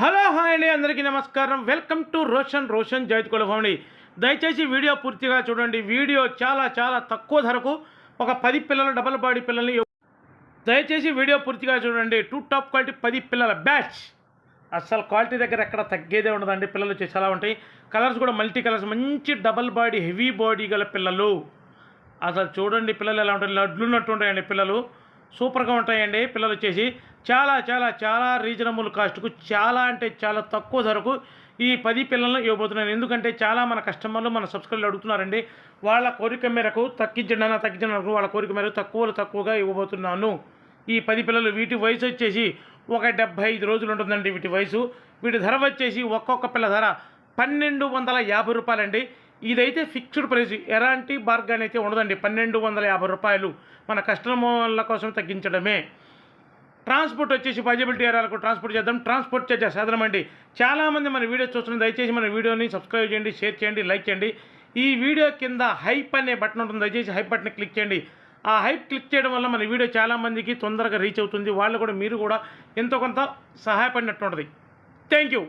Hello hi అండి, అందరికీ నమస్కారం. Welcome to Roshan Jaitkula family. దయచేసి వీడియో పూర్తిగా చూడండి. వీడియో చాలా చాలా తక్కువ ధరకు ఒక 10 పిల్లల డబల్ బాడీ పిల్లల్ని దయచేసి వీడియో పూర్తిగా చూడండి. టాప్ క్వాలిటీ 10 పిల్లల బ్యాచ్. అసలు క్వాలిటీ దగ్గర ఎక్కడ తగ్గేదే ఉండదండి. పిల్లలు వచ్చి చాలా ఉంటాయి. కలర్స్ కూడా మల్టీ కలర్స్, మంచి డబల్ బాడీ హెవీ బాడీ గల పిల్లలు. అసలు చూడండి పిల్లలు ఎలా ఉంటాయి, లడ్లున్నట్టు ఉంటాయండి పిల్లలు. సూపర్గా ఉంటాయండి పిల్లలు వచ్చేసి. చాలా చాలా చాలా రీజనబుల్ కాస్ట్కు, చాలా అంటే చాలా తక్కువ ధరకు ఈ 10 పిల్లలను ఇవ్వబోతున్నాను. ఎందుకంటే చాలా మన కస్టమర్లు మన సబ్స్క్రైబర్లు అడుగుతున్నారండి. వాళ్ళ కోరిక మేరకు తగ్గించండి వాళ్ళ కోరిక మేరకు తక్కువగా ఇవ్వబోతున్నాను. ఈ 10 పిల్లలు వీటి వయసు వచ్చేసి ఒక 75 రోజులు ఉంటుందండి వీటి వయసు. వీటి ధర వచ్చేసి ఒక్కొక్క పిల్ల ధర 1250 రూపాయలండి. ఇదైతే ఫిక్స్డ్ ప్రైస్, ఎలాంటి బార్గెన్ అయితే ఉండదండి. 1250 రూపాయలు మన కస్టమర్ల కోసం తగ్గించడమే. ట్రాన్స్పోర్ట్ వచ్చేసి పాజిబిలిటీ ఏరియాలకు ట్రాన్స్పోర్ట్ చేద్దాం. ట్రాన్స్పోర్ట్ చేసే సాధనం అండి. చాలామంది మన వీడియో చూస్తున్నారు. దయచేసి మన వీడియోని సబ్స్క్రైబ్ చేయండి, షేర్ చేయండి, లైక్ చేయండి. ఈ వీడియో కింద హైప్ అనే బటన్ ఉంటుంది. దయచేసి హైప్ బటన్ క్లిక్ చేయండి. ఆ హైప్ క్లిక్ చేయడం వల్ల మన వీడియో చాలామందికి తొందరగా రీచ్ అవుతుంది. వాళ్ళు కూడా మీరు కూడా ఎంతో కొంత సహాయపడినట్టు ఉంటుంది. Thank you.